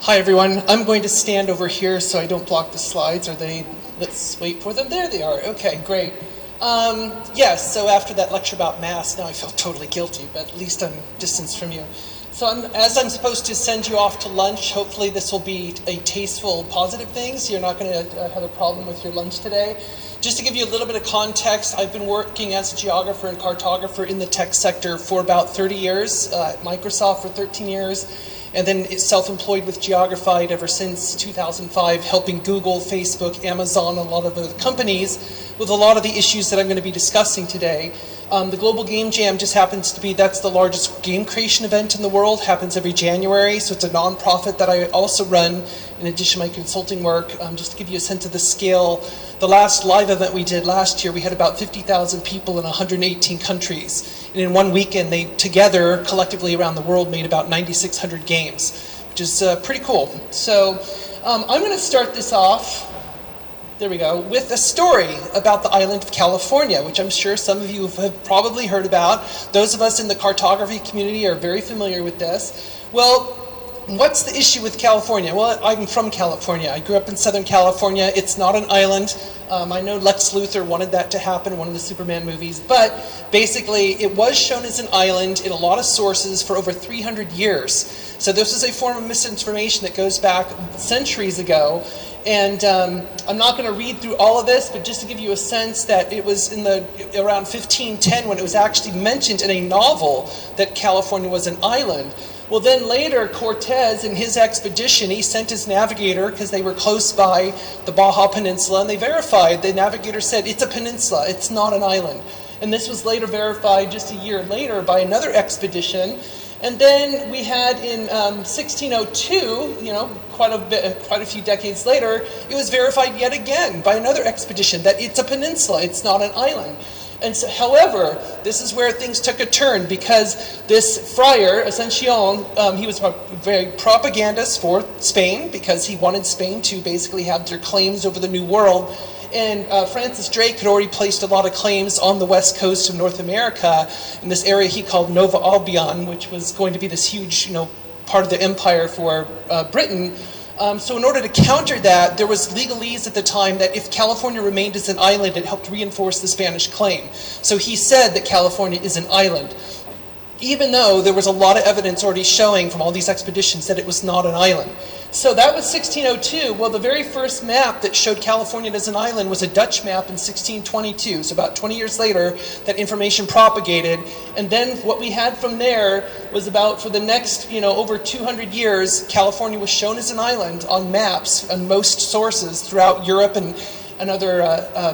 Hi everyone, I'm going to stand over here so I don't block the slides. Let's wait for them. There they are. Okay, great. Yes, so after that lecture about masks, now I feel totally guilty, but at least I'm distanced from you. So as I'm supposed to send you off to lunch, hopefully this will be a tasteful, positive thing, so you're not going to have a problem with your lunch today. Just to give you a little bit of context, I've been working as a geographer and cartographer in the tech sector for about 30 years, at Microsoft for 13 years, and then self-employed with Geographied ever since 2005, helping Google, Facebook, Amazon, and a lot of other companies with a lot of the issues that I'm going to be discussing today. The Global Game Jam just happens to be, that's the largest game creation event in the world, happens every January, so it's a nonprofit that I also run in addition to my consulting work. Just to give you a sense of the scale, the last live event we did last year, we had about 50,000 people in 118 countries. And in one weekend, they together, collectively around the world, made about 9,600 games, which is pretty cool. So I'm going to start this off, there we go, with a story about the island of California, which I'm sure some of you have probably heard about. Those of us in the cartography community are very familiar with this. Well, what's the issue with California? Well, I'm from California. I grew up in Southern California. It's not an island. I know Lex Luthor wanted that to happen in one of the Superman movies, but basically it was shown as an island in a lot of sources for over 300 years. So this is a form of misinformation that goes back centuries ago. And I'm not going to read through all of this, but just to give you a sense that it was in around 1510 when it was actually mentioned in a novel that California was an island. Well, then later, Cortez, in his expedition, he sent his navigator, because they were close by the Baja Peninsula, and they verified. The navigator said, it's a peninsula, it's not an island. And this was later verified just a year later by another expedition. And then we had in 1602, quite a few decades later, it was verified yet again by another expedition that it's a peninsula, it's not an island. And so, however, this is where things took a turn, because this friar, Ascension, he was a very propagandist for Spain, because he wanted Spain to basically have their claims over the New World. And Francis Drake had already placed a lot of claims on the west coast of North America in this area he called Nova Albion, which was going to be this huge, part of the empire for Britain. So in order to counter that, there was legalese at the time that if California remained as an island, it helped reinforce the Spanish claim. So he said that California is an island, even though there was a lot of evidence already showing from all these expeditions that it was not an island. So that was 1602. Well, the very first map that showed California as an island was a Dutch map in 1622. So about 20 years later, that information propagated. And then what we had from there was about, for the next, over 200 years, California was shown as an island on maps on most sources throughout Europe and other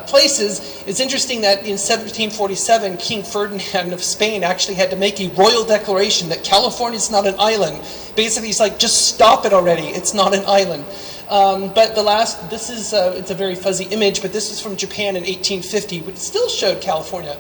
places. It's interesting that in 1747, King Ferdinand of Spain actually had to make a royal declaration that California is not an island. Basically, he's like, just stop it already. It's not an island. But it's a very fuzzy image, but this was from Japan in 1850, which still showed California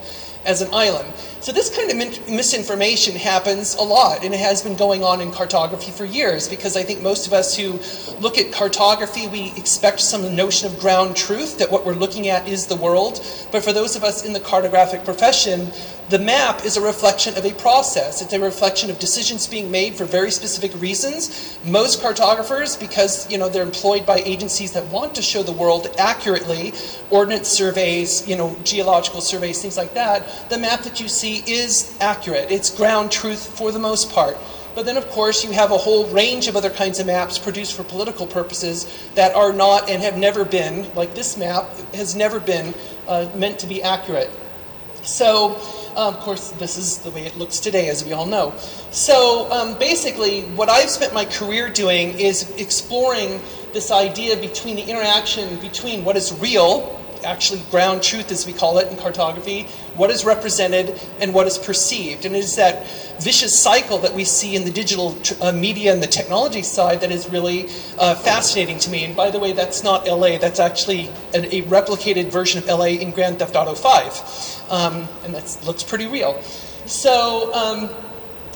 as an island. So this kind of misinformation happens a lot, and it has been going on in cartography for years, because I think most of us who look at cartography, we expect some notion of ground truth, that what we're looking at is the world. But for those of us in the cartographic profession, the map is a reflection of a process. It's a reflection of decisions being made for very specific reasons. Most cartographers, because they're employed by agencies that want to show the world accurately, ordnance surveys, geological surveys, things like that, the map that you see is accurate. It's ground truth for the most part. But then, of course, you have a whole range of other kinds of maps produced for political purposes that are not and have never been, like this map, has never been meant to be accurate. So, of course, this is the way it looks today, as we all know. So, basically, what I've spent my career doing is exploring this idea between the interaction between what is real, actually ground truth as we call it in cartography, what is represented and what is perceived. And it is that vicious cycle that we see in the digital media and the technology side that is really fascinating to me. And by the way, that's not LA, that's actually a replicated version of LA in Grand Theft Auto 5. And that looks pretty real. So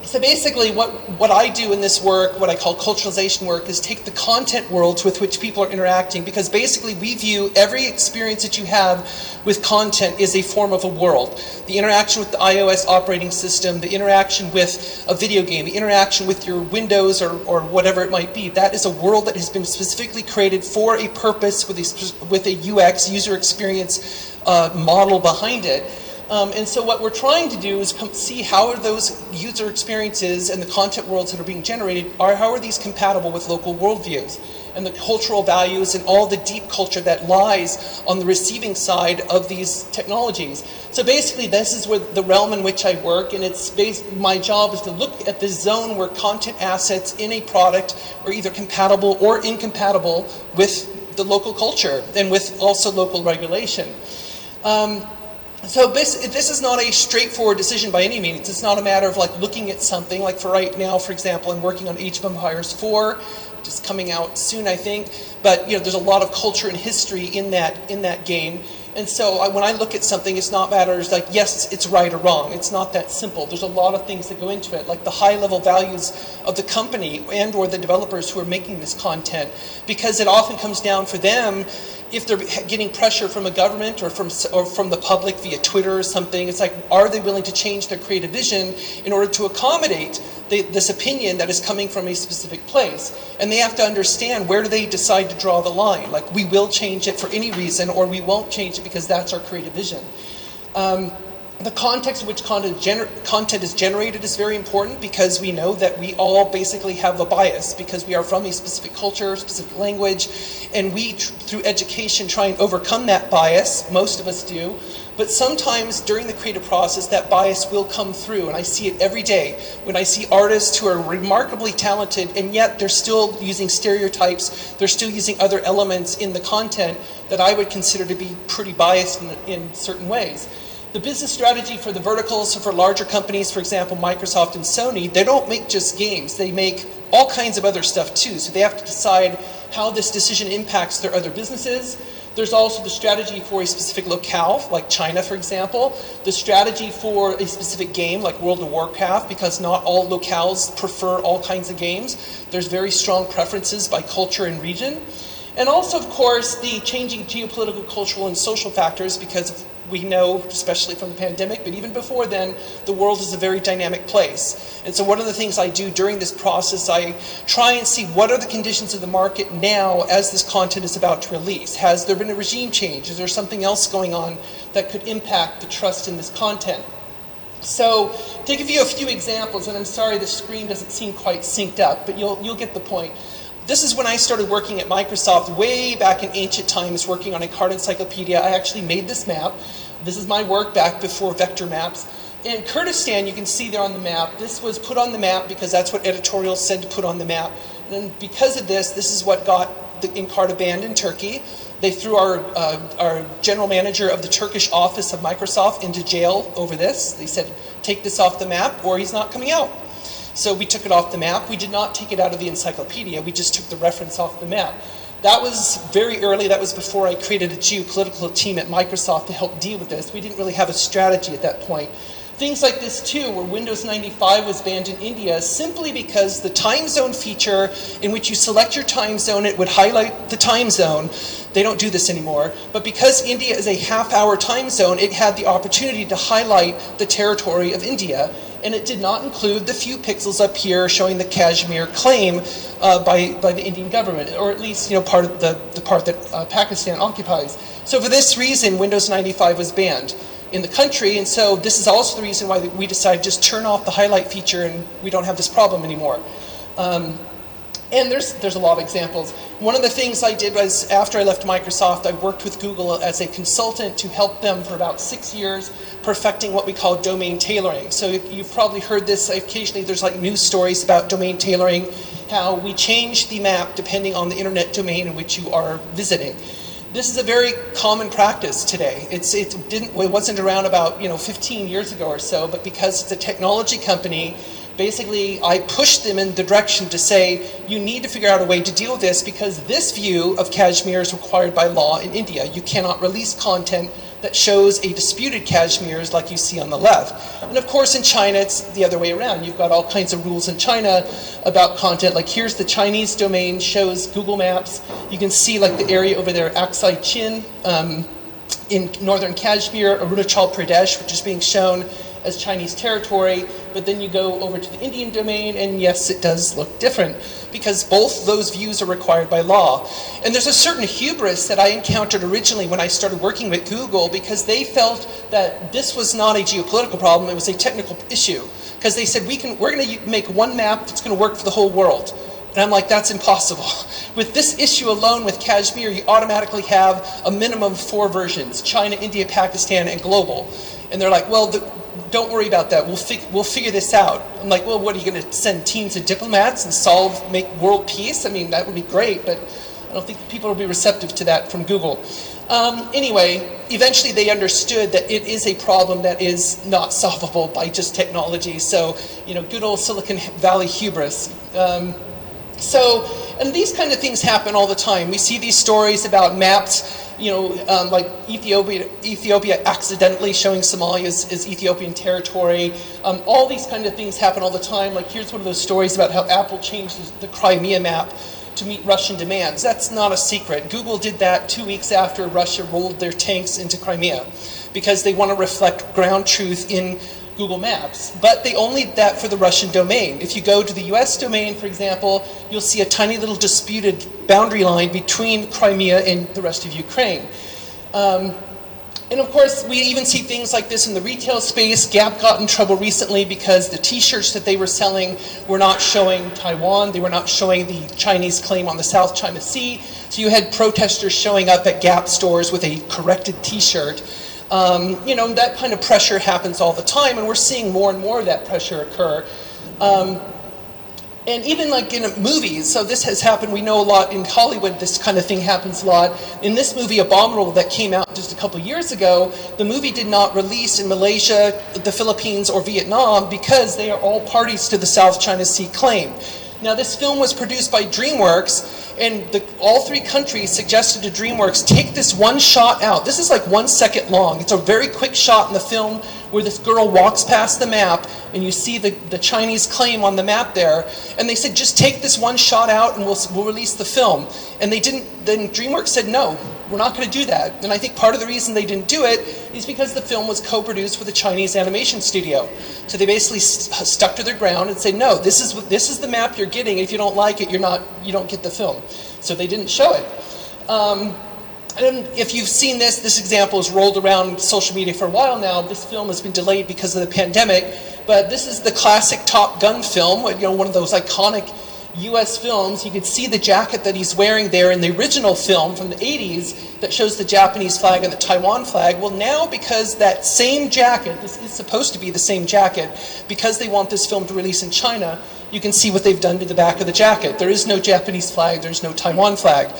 So basically what I do in this work, what I call culturalization work, is take the content worlds with which people are interacting, because basically we view every experience that you have with content is a form of a world. The interaction with the iOS operating system, the interaction with a video game, the interaction with your Windows or whatever it might be, that is a world that has been specifically created for a purpose with a UX, user experience model behind it. And so what we're trying to do is see how are those user experiences and the content worlds that are being generated, how are these compatible with local worldviews and the cultural values and all the deep culture that lies on the receiving side of these technologies. So basically this is where the realm in which I work, and my job is to look at the zone where content assets in a product are either compatible or incompatible with the local culture and with also local regulation. So this is not a straightforward decision by any means. It's not a matter of like looking at something, like for right now, for example, I'm working on Age of Empires 4, just coming out soon, I think. But there's a lot of culture and history in that game. And so when I look at something, it's not matters like, yes, it's right or wrong. It's not that simple. There's a lot of things that go into it, like the high-level values of the company and or the developers who are making this content, because it often comes down for them, if they're getting pressure from a government or from the public via Twitter or something, it's like, are they willing to change their creative vision in order to accommodate this opinion that is coming from a specific place? And they have to understand, where do they decide to draw the line? Like, we will change it for any reason, or we won't change it because that's our creative vision. The context in which content is generated is very important, because we know that we all basically have a bias because we are from a specific culture, specific language, and we, through education, try and overcome that bias. Most of us do. But sometimes during the creative process, that bias will come through, and I see it every day when I see artists who are remarkably talented, and yet they're still using stereotypes, they're still using other elements in the content that I would consider to be pretty biased in certain ways. The business strategy for the verticals, so for larger companies, for example, Microsoft and Sony, they don't make just games. They make all kinds of other stuff too. So they have to decide how this decision impacts their other businesses. There's also the strategy for a specific locale, like China, for example. The strategy for a specific game, like World of Warcraft, because not all locales prefer all kinds of games. There's very strong preferences by culture and region. And also, of course, the changing geopolitical, cultural, and social factors, because we know, especially from the pandemic, but even before then, the world is a very dynamic place. And so one of the things I do during this process, I try and see what are the conditions of the market now as this content is about to release. Has there been a regime change? Is there something else going on that could impact the trust in this content? So, to give you a few examples, and I'm sorry the screen doesn't seem quite synced up, but you'll get the point. This is when I started working at Microsoft way back in ancient times, working on a card encyclopedia. I actually made this map. This is my work back before vector maps. In Kurdistan, you can see there on the map, this was put on the map because that's what editorials said to put on the map. And because of this is what got the Encarta banned in Turkey. They threw our general manager of the Turkish office of Microsoft into jail over this. They said, take this off the map or he's not coming out. So we took it off the map. We did not take it out of the encyclopedia. We just took the reference off the map. That was very early. That was before I created a geopolitical team at Microsoft to help deal with this. We didn't really have a strategy at that point. Things like this too, where Windows 95 was banned in India simply because the time zone feature in which you select your time zone, it would highlight the time zone. They don't do this anymore. But because India is a half-hour time zone, it had the opportunity to highlight the territory of India. And it did not include the few pixels up here showing the Kashmir claim by the Indian government, or at least part of the part that Pakistan occupies. So for this reason, Windows 95 was banned in the country, and so this is also the reason why we decided to just turn off the highlight feature and we don't have this problem anymore. And there's a lot of examples. One of the things I did was, after I left Microsoft, I worked with Google as a consultant to help them for about 6 years, perfecting what we call domain tailoring. So you've probably heard this occasionally. There's like news stories about domain tailoring, how we change the map depending on the internet domain in which you are visiting. This is a very common practice today. It wasn't around about 15 years ago or so, but because it's a technology company, basically I pushed them in the direction to say, you need to figure out a way to deal with this, because this view of Kashmir is required by law in India. You cannot release content that shows a disputed Kashmirs like you see on the left. And of course in China it's the other way around. You've got all kinds of rules in China about content. Like here's the Chinese domain, shows Google Maps. You can see like the area over there, Aksai Chin, in northern Kashmir, Arunachal Pradesh, which is being shown as Chinese territory, but then you go over to the Indian domain, and yes, it does look different, because both those views are required by law. And there's a certain hubris that I encountered originally when I started working with Google, because they felt that this was not a geopolitical problem, it was a technical issue. Because they said, we're going to make one map that's going to work for the whole world. And I'm like, that's impossible. With this issue alone with Kashmir, you automatically have a minimum of 4 versions: China, India, Pakistan, and global. And they're like, well, don't worry about that. We'll figure this out. I'm like, well, what are you going to send teams of diplomats and make world peace? I mean, that would be great, but I don't think people will be receptive to that from Google. Anyway, eventually they understood that it is a problem that is not solvable by just technology. So, good old Silicon Valley hubris. And these kind of things happen all the time. We see these stories about maps, like Ethiopia accidentally showing Somalia as Ethiopian territory. All these kind of things happen all the time. Like here's one of those stories about how Apple changed the Crimea map to meet Russian demands. That's not a secret. Google did that 2 weeks after Russia rolled their tanks into Crimea, because they want to reflect ground truth in Google Maps. But they only did that for the Russian domain. If you go to the US domain, for example, you'll see a tiny little disputed boundary line between Crimea and the rest of Ukraine. And of course, we even see things like this in the retail space. Gap got in trouble recently because the t-shirts that they were selling were not showing Taiwan. They were not showing the Chinese claim on the South China Sea. So you had protesters showing up at Gap stores with a corrected t-shirt. That kind of pressure happens all the time, and we're seeing more and more of that pressure occur. And even like in movies, so this has happened, we know a lot in Hollywood, this kind of thing happens a lot. In this movie, Abominable, that came out just a couple years ago, the movie did not release in Malaysia, the Philippines, or Vietnam, because they are all parties to the South China Sea claim. Now, this film was produced by DreamWorks, and all 3 countries suggested to DreamWorks, take this one shot out. This is like 1 second long. It's a very quick shot in the film where this girl walks past the map, and you see the Chinese claim on the map there. And they said, just take this one shot out, and we'll release the film. And they didn't. Then DreamWorks said, no, we're not going to do that. And I think part of the reason they didn't do it is because the film was co-produced with a Chinese animation studio. So they basically stuck to their ground and said, no, this is the map you're getting. If you don't like it, you don't get the film. So they didn't show it. And if you've seen this example has rolled around social media for a while now. This film has been delayed because of the pandemic, but this is the classic Top Gun film, one of those iconic US films. You can see the jacket that he's wearing there in the original film from the 80s that shows the Japanese flag and the Taiwan flag. Well, now, because that same jacket, this is supposed to be the same jacket, because they want this film to release in China, you can see what they've done to the back of the jacket. There is no Japanese flag, there's no Taiwan flag.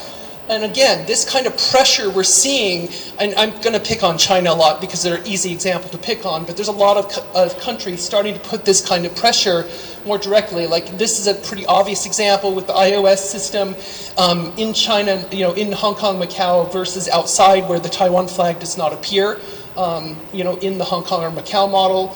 And again, this kind of pressure we're seeing, and I'm going to pick on China a lot because they're an easy example to pick on, but there's a lot of countries starting to put this kind of pressure more directly. Like this is a pretty obvious example with the iOS system in China, in Hong Kong, Macau, versus outside where the Taiwan flag does not appear, in the Hong Kong or Macau model.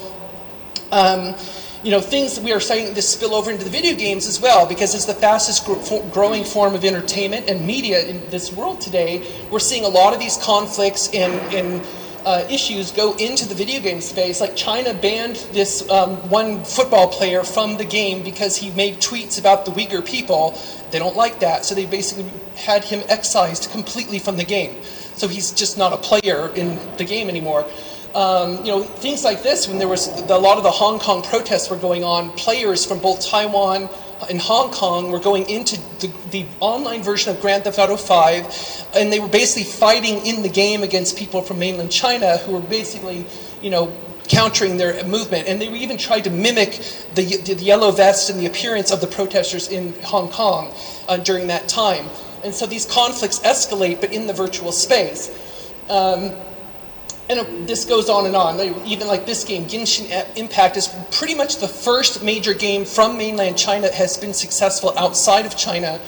Things we are starting to spill over into the video games as well, because it's the fastest growing form of entertainment and media in this world today. We're seeing a lot of these conflicts and issues go into the video game space. Like China banned this one football player from the game because he made tweets about the Uyghur people. They don't like that, so they basically had him excised completely from the game. So he's just not a player in the game anymore. Things like this, when there was a lot of the Hong Kong protests were going on, players from both Taiwan and Hong Kong were going into the online version of Grand Theft Auto 5, and they were basically fighting in the game against people from mainland China who were basically, countering their movement. And they even tried to mimic the yellow vest and the appearance of the protesters in Hong Kong during that time. And so these conflicts escalate, but in the virtual space. And this goes on and on. Even like this game, Genshin Impact, is pretty much the first major game from mainland China that has been successful outside of China.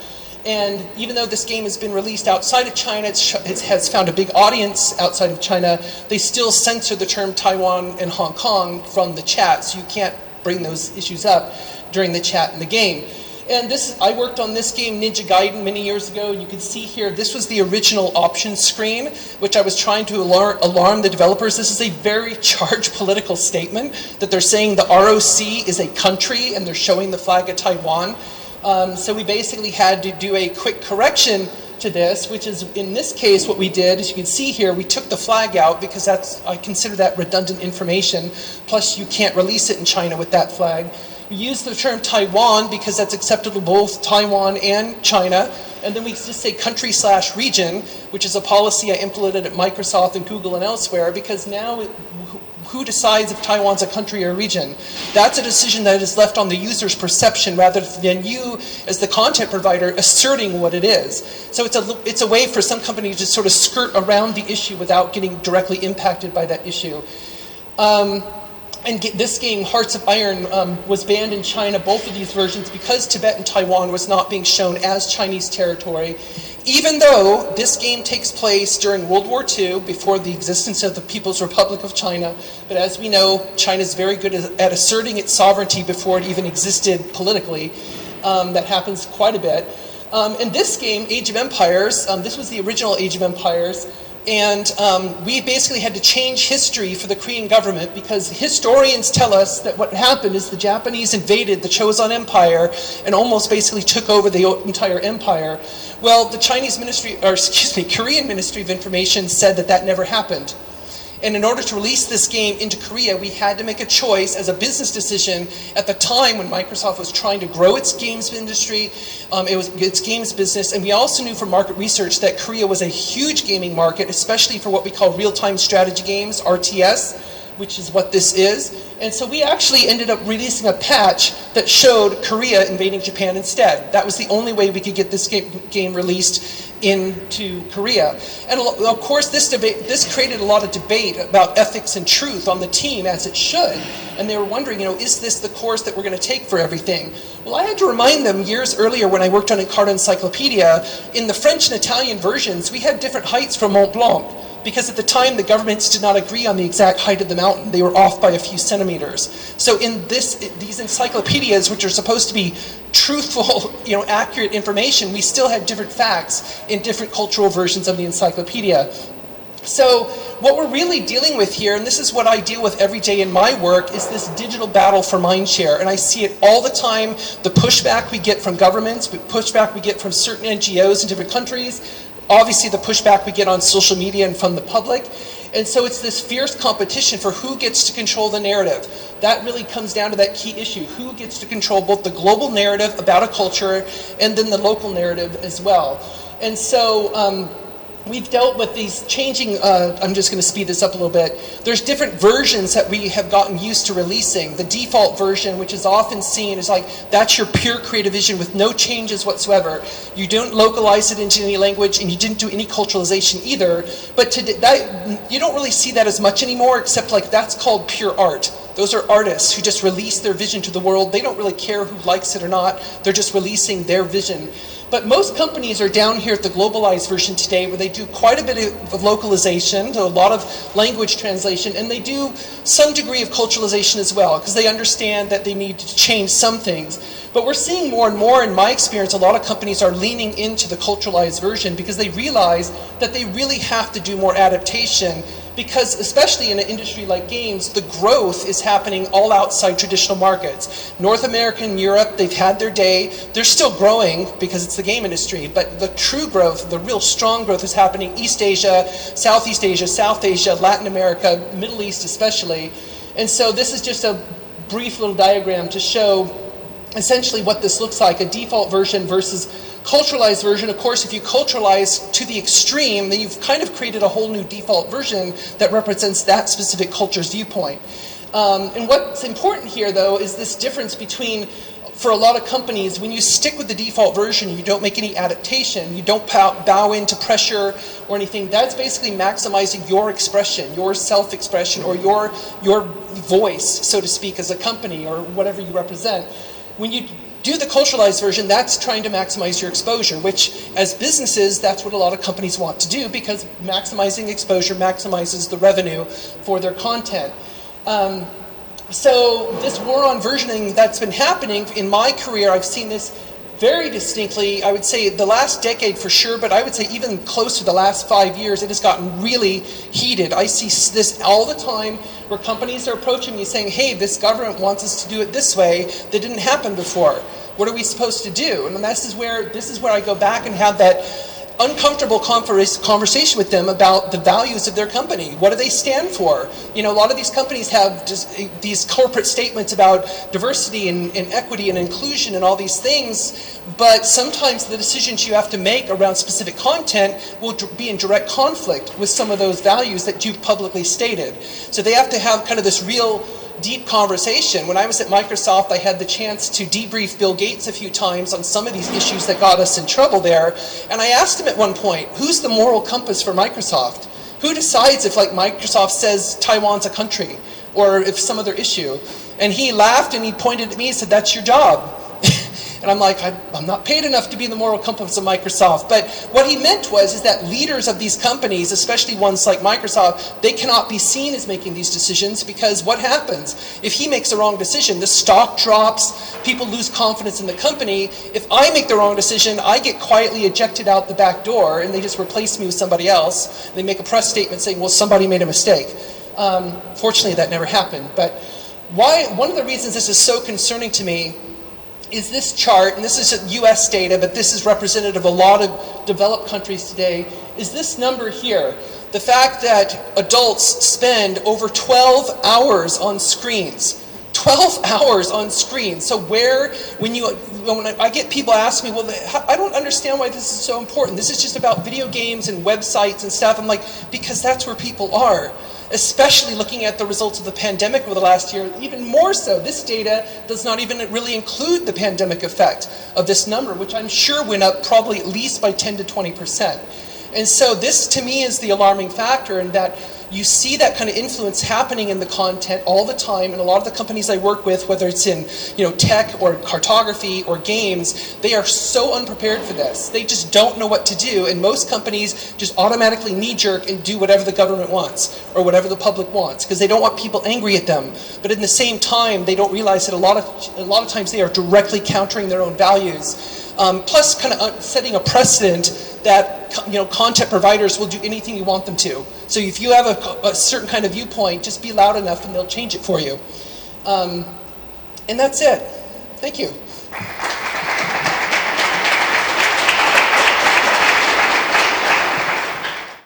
And even though this game has been released outside of China, it has found a big audience outside of China, they still censor the term Taiwan and Hong Kong from the chat, so you can't bring those issues up during the chat in the game. And I worked on this game, Ninja Gaiden, many years ago. You can see here, this was the original options screen, which I was trying to alarm the developers. This is a very charged political statement that they're saying the ROC is a country, and they're showing the flag of Taiwan. So we basically had to do a quick correction to this, which is, in this case, what we did, as you can see here, we took the flag out because I consider that redundant information. Plus, you can't release it in China with that flag. We use the term Taiwan because that's acceptable to both Taiwan and China. And then we just say country/region, which is a policy I implemented at Microsoft and Google and elsewhere, because now who decides if Taiwan's a country or a region? That's a decision that is left on the user's perception rather than you, as the content provider, asserting what it is. So it's a way for some companies to sort of skirt around the issue without getting directly impacted by that issue. And this game, Hearts of Iron, was banned in China, both of these versions, because Tibet and Taiwan was not being shown as Chinese territory, even though this game takes place during World War II, before the existence of the People's Republic of China. But as we know, China is very good at asserting its sovereignty before it even existed politically. That happens quite a bit. In this game, Age of Empires, this was the original Age of Empires, and we basically had to change history for the Korean government because historians tell us that what happened is the Japanese invaded the Chosun Empire and almost basically took over the entire empire. Well, the Korean Ministry of Information said that that never happened. And in order to release this game into Korea, we had to make a choice as a business decision at the time when Microsoft was trying to grow its games industry, its games business, and we also knew from market research that Korea was a huge gaming market, especially for what we call real-time strategy games, RTS, which is what this is. And so we actually ended up releasing a patch that showed Korea invading Japan instead. That was the only way we could get this game released into Korea. And of course, this created a lot of debate about ethics and truth on the team, as it should. And they were wondering, is this the course that we're going to take for everything? Well, I had to remind them years earlier when I worked on Encarta Encyclopedia, in the French and Italian versions, we had different heights for Mont Blanc, because at the time the governments did not agree on the exact height of the mountain. They were off by a few centimeters. So in these encyclopedias, which are supposed to be truthful, accurate information, we still had different facts in different cultural versions of the encyclopedia. So what we're really dealing with here, and this is what I deal with every day in my work, is this digital battle for Mindshare. And I see it all the time, the pushback we get from governments, the pushback we get from certain NGOs in different countries, obviously the pushback we get on social media and from the public. And so it's this fierce competition for who gets to control the narrative. That really comes down to that key issue. Who gets to control both the global narrative about a culture and then the local narrative as well. And so we've dealt with these changing, I'm just going to speed this up a little bit. There's different versions that we have gotten used to releasing. The default version, which is often seen as like, that's your pure creative vision with no changes whatsoever. You don't localize it into any language and you didn't do any culturalization either. But you don't really see that as much anymore, except like that's called pure art. Those are artists who just release their vision to the world. They don't really care who likes it or not. They're just releasing their vision. But most companies are down here at the globalized version today, where they do quite a bit of localization, a lot of language translation, and they do some degree of culturalization as well, because they understand that they need to change some things. But we're seeing more and more, in my experience, a lot of companies are leaning into the culturalized version because they realize that they really have to do more adaptation, because especially in an industry like games, the growth is happening all outside traditional markets. North America and Europe, they've had their day. They're still growing because it's the game industry, but the true growth, the real strong growth is happening East Asia, Southeast Asia, South Asia, Latin America, Middle East especially. And so this is just a brief little diagram to show essentially what this looks like, a default version versus culturalized version. Of course, if you culturalize to the extreme, then you've kind of created a whole new default version that represents that specific culture's viewpoint. And what's important here, though, is this difference between, for a lot of companies, when you stick with the default version, you don't make any adaptation, you don't bow into pressure or anything, that's basically maximizing your expression, your self-expression, or your voice, so to speak, as a company or whatever you represent. When you do the culturalized version, that's trying to maximize your exposure, which as businesses, that's what a lot of companies want to do, because maximizing exposure maximizes the revenue for their content. So this war on versioning that's been happening in my career, I've seen this very distinctly, I would say the last decade for sure, but I would say even close to the last 5 years, it has gotten really heated. I see this all the time where companies are approaching me saying, hey, this government wants us to do it this way that didn't happen before. What are we supposed to do? And this is where I go back and have that uncomfortable conversation with them about the values of their company. What do they stand for? You know, a lot of these companies have just these corporate statements about diversity and equity and inclusion and all these things, but sometimes the decisions you have to make around specific content will be in direct conflict with some of those values that you've publicly stated. So they have to have kind of this real deep conversation. When I was at Microsoft, I had the chance to debrief Bill Gates a few times on some of these issues that got us in trouble there. And I asked him at one point, who's the moral compass for Microsoft? Who decides if, like, Microsoft says Taiwan's a country or if some other issue? And he laughed and he pointed at me and said, that's your job. And I'm like, I'm not paid enough to be the moral compass of Microsoft. But what he meant is that leaders of these companies, especially ones like Microsoft, they cannot be seen as making these decisions, because what happens? If he makes the wrong decision, the stock drops, people lose confidence in the company. If I make the wrong decision, I get quietly ejected out the back door and they just replace me with somebody else. They make a press statement saying, well, somebody made a mistake. Fortunately, that never happened. But one of the reasons this is so concerning to me is this chart, and this is US data, but this is representative of a lot of developed countries today, is this number here. The fact that adults spend over 12 hours on screens. 12 hours on screens. So when I get people ask me, well, I don't understand why this is so important. This is just about video games and websites and stuff. I'm like, because that's where people are. Especially looking at the results of the pandemic over the last year, even more so. This data does not even really include the pandemic effect of this number, which I'm sure went up probably at least by 10 to 20%. And so this, to me, is the alarming factor, in that you see that kind of influence happening in the content all the time. And a lot of the companies I work with, whether it's in tech or cartography or games, they are so unprepared for this. They just don't know what to do. And most companies just automatically knee-jerk and do whatever the government wants or whatever the public wants, because they don't want people angry at them. But in the same time, they don't realize that a lot of times they are directly countering their own values. Plus kind of setting a precedent that content providers will do anything you want them to. So if you have a certain kind of viewpoint, just be loud enough and they'll change it for you. And that's it. Thank you.